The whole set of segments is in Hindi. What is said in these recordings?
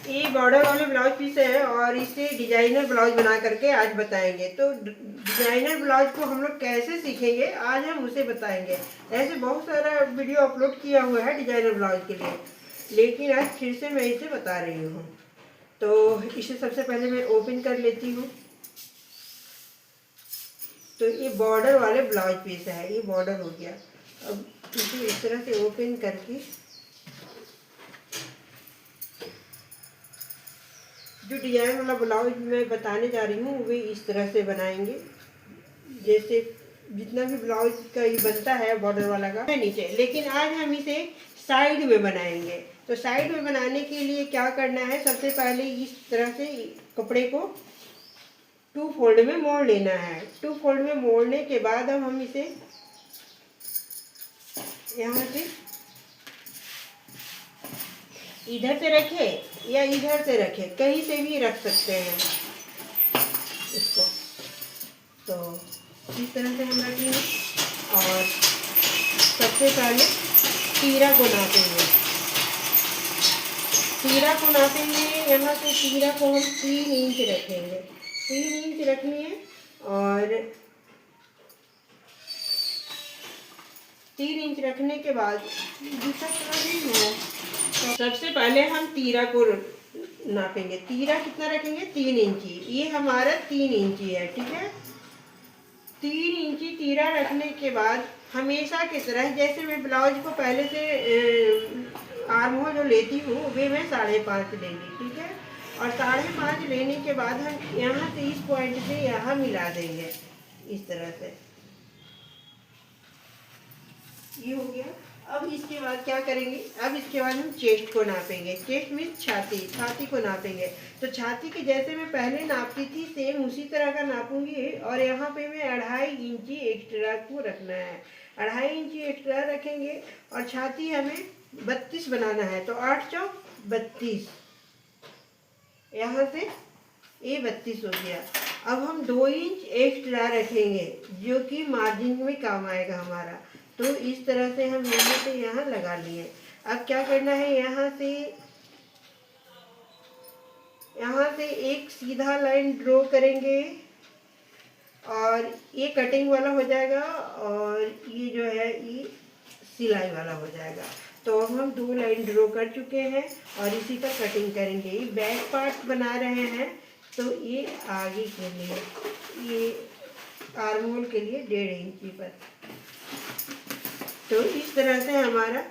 ये बॉर्डर वाले ब्लाउज पीस है और इसे डिजाइनर ब्लाउज बना करके आज बताएंगे। तो डिजाइनर ब्लाउज को हम लोग कैसे सीखेंगे आज हम उसे बताएंगे। ऐसे बहुत सारा वीडियो अपलोड किया हुआ है डिजाइनर ब्लाउज के लिए, लेकिन आज फिर से मैं इसे बता रही हूँ। तो इसे सबसे पहले मैं ओपन कर लेती हूँ। तो ये बॉर्डर वाले ब्लाउज पीस है, ये बॉर्डर हो गया। अब इसे इस तरह से ओपन करके जो डिजाइन वाला ब्लाउज मैं बताने जा रही हूँ वे इस तरह से बनाएंगे, जैसे जितना भी ब्लाउज का ये बनता है बॉर्डर वाला का है नीचे। लेकिन आज हम इसे साइड में बनाएंगे। तो साइड में बनाने के लिए क्या करना है, सबसे पहले इस तरह से कपड़े को 2 फोल्ड में मोड़ लेना है। 2 फोल्ड में मोड़ने के बाद अब हम इसे यहाँ से इधर से रखें या इधर से रखें, कहीं से भी रख सकते हैं इसको। तो इस तरह से हम रखेंगे और सबसे पहले तीरा को नापेंगे। तीरा को नापेंगे, यहाँ से तीरा को हम 3 इंच रखेंगे। 3 इंच रखनी है और 3 इंच रखने के बाद दूसरा नहीं है। तो सबसे पहले हम तीरा को नापेंगे। तीरा कितना रखेंगे, 3 इंची। ये हमारा 3 इंची है, ठीक है। 3 इंची तीरा रखने के बाद हमेशा की तरह जैसे मैं ब्लाउज को पहले से आर्म होल जो लेती हूँ वे मैं 5.5 लेंगी, ठीक है। और 5.5 लेने के बाद हम यहाँ से इस पॉइंट से यहाँ मिला देंगे इस तरह से। ये हो गया। अब इसके बाद क्या करेंगे, अब इसके बाद हम चेस्ट को नापेंगे। चेस्ट मीन्स छाती, छाती को नापेंगे। तो छाती के जैसे मैं पहले नापती थी सेम उसी तरह का नापूंगी। और यहाँ पे मैं 2.5 इंची एक्स्ट्रा को रखना है। 2.5 इंची एक्स्ट्रा रखेंगे और छाती हमें 32 बनाना है। तो 8 चौक 32, यहाँ से ये 32 हो गया। अब हम 2 इंच एक्स्ट्रा रखेंगे जो कि मार्जिन में काम आएगा हमारा। तो इस तरह से हम यहाँ से यहाँ लगा लिए। अब क्या करना है, यहाँ से एक सीधा लाइन ड्रॉ करेंगे और ये कटिंग वाला हो जाएगा और ये जो है ये सिलाई वाला हो जाएगा। तो हम 2 लाइन ड्रॉ कर चुके हैं और इसी का कटिंग करेंगे। ये बैक पार्ट बना रहे हैं तो ये आगे के लिए, ये आर्म होल के लिए 1.5 इंची पर। तो इस तरह से हमारा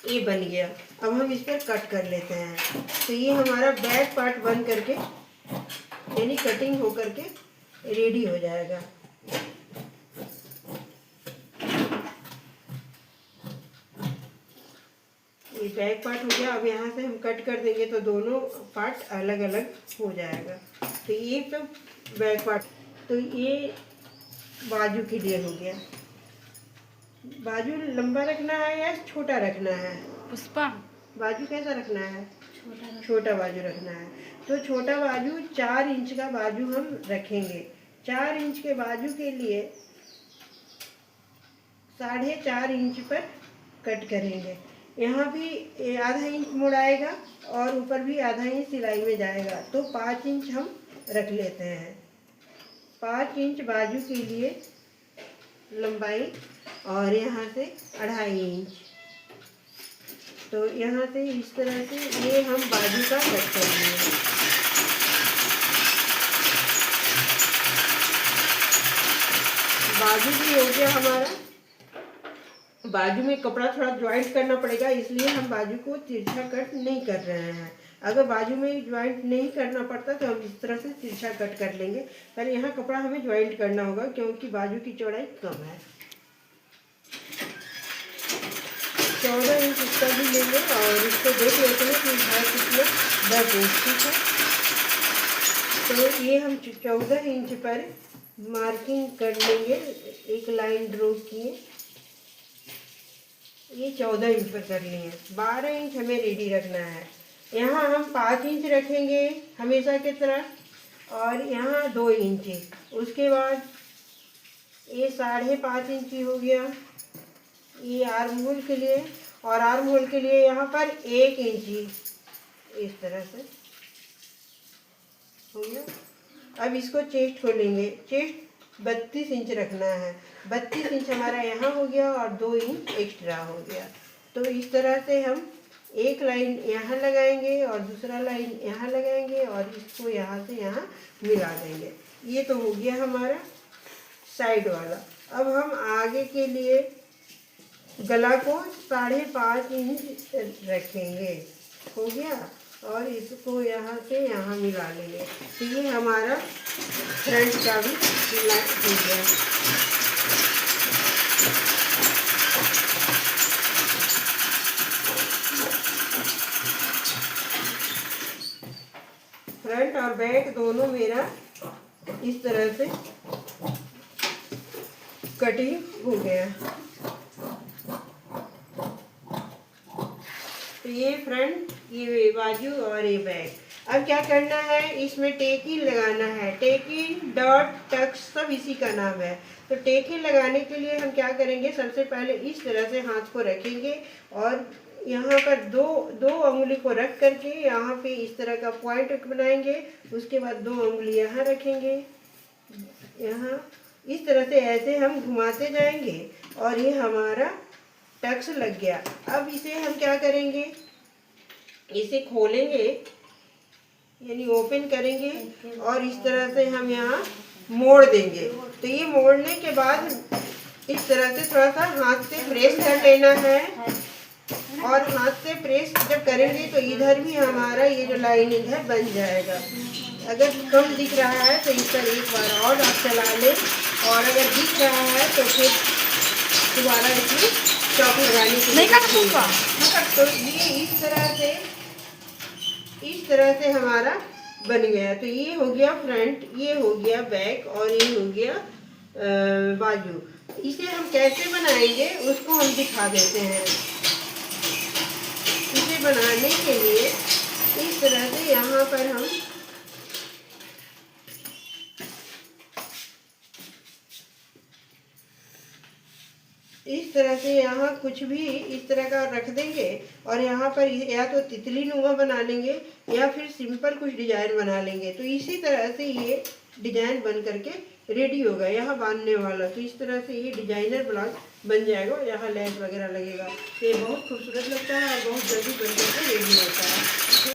ये बन गया। अब हम इस पर कट कर लेते हैं। तो ये हमारा बैक पार्ट बन करके यानी कटिंग हो करके रेडी हो जाएगा। ये बैक पार्ट हो गया। अब यहाँ से हम कट कर देंगे तो दोनों पार्ट अलग अलग हो जाएगा। तो ये तो बैक पार्ट, तो ये बाजू के लिए हो गया। बाजू लंबा रखना है या छोटा रखना है पुष्पा? बाजू कैसा रखना है, छोटा बाजू रखना है। तो छोटा बाजू 4 इंच का बाजू हम रखेंगे। 4 इंच के बाजू के लिए 4.5 इंच पर कट करेंगे। यहाँ भी आधा इंच मोड़ आएगा और ऊपर भी आधा इंच सिलाई में जाएगा। तो 5 इंच हम रख लेते हैं। 5 इंच बाजू के लिए लंबाई और यहाँ से 2.5 इंच। तो यहाँ से इस तरह से ये हम बाजू का कट करेंगे। बाजू भी हो गया हमारा। बाजू में कपड़ा थोड़ा ज्वाइंट करना पड़ेगा, इसलिए हम बाजू को तिरछा कट नहीं कर रहे हैं। अगर बाजू में ज्वाइंट नहीं करना पड़ता तो हम इस तरह से तिरछा कट कर लेंगे। पहले यहाँ कपड़ा हमें ज्वाइंट करना होगा क्योंकि बाजू की चौड़ाई कम है। 14 इंच इसका भी लेंगे और इसको देख लेते हैं कि है कितना 10 इंच, ठीक है। तो ये हम 14 इंच पर मार्किंग कर लेंगे। एक लाइन ड्रॉ किए, ये 14 इंच पर कर लिए। 12 इंच हमें रेडी रखना है। यहाँ हम 5 इंच रखेंगे हमेशा की तरह और यहाँ 2 इंची। उसके बाद ये 5.5 इंची हो गया ये आर्म होल के लिए। और आर्म होल के लिए यहाँ पर 1 इंची इस तरह से हो गया। अब इसको चेस्ट खोलेंगे। चेस्ट 32 इंच रखना है। 32 इंच हमारा यहाँ हो गया और 2 इंच एक्स्ट्रा हो गया। तो इस तरह से हम एक लाइन यहाँ लगाएंगे और दूसरा लाइन यहाँ लगाएंगे और इसको यहाँ से यहाँ मिला देंगे। ये तो हो गया हमारा साइड वाला। अब हम आगे के लिए गला को 5.5 इंच रखेंगे। हो गया। और इसको यहाँ से यहाँ मिला लेंगे। तो ये हमारा फ्रंट का भी सिलाई हो गया। फ्रंट और बैक दोनों मेरा इस तरह से कटिंग हो गया। तो ये फ्रंट, ये बाजू और ये बैक। अब क्या करना है, इसमें टेकिंग लगाना है। टेकिंग, डॉट, टक्स सब इसी का नाम है। तो टेकिंग लगाने के लिए हम क्या करेंगे, सबसे पहले इस तरह से हाथ को रखेंगे और यहाँ पर दो अंगुली को रख करके यहाँ पे इस तरह का पॉइंट बनाएंगे। उसके बाद 2 अंगुली यहाँ रखेंगे, यहाँ इस तरह से ऐसे हम घुमाते जाएंगे और ये हमारा टक्स लग गया। अब इसे हम क्या करेंगे, इसे खोलेंगे यानी ओपन करेंगे और इस तरह से हम यहाँ मोड़ देंगे। तो ये मोड़ने के बाद इस तरह से थोड़ा सा हाथ से प्रेस कर लेना है और हाथ से प्रेस जब करेंगे तो इधर भी हमारा ये जो लाइनिंग है बन जाएगा। अगर कम दिख रहा है तो इस पर एक बार और आप चला लें और अगर दिख रहा है तो फिर दोबारा इसमें चौक लगाने के लिए तो ये इस तरह से हमारा बन गया। तो ये हो गया फ्रंट, ये हो गया बैक और ये हो गया बाजू। इसे हम कैसे बनाएंगे उसको हम दिखा देते हैं। इसे बनाने के लिए इस तरह से यहाँ पर हम इस तरह से यहाँ कुछ भी इस तरह का रख देंगे और यहाँ पर या तो तितली नुमा बना लेंगे या फिर सिंपल कुछ डिजाइन बना लेंगे। तो इसी तरह से ये डिजाइन बन करके रेडी होगा यहाँ बांधने वाला। तो इस तरह से ये डिजाइनर ब्लाउज बन जाएगा और यहाँ लेस वगैरह लगेगा। तो ये बहुत खूबसूरत लगता है और बहुत जल्दी बन करके रेडी होता है।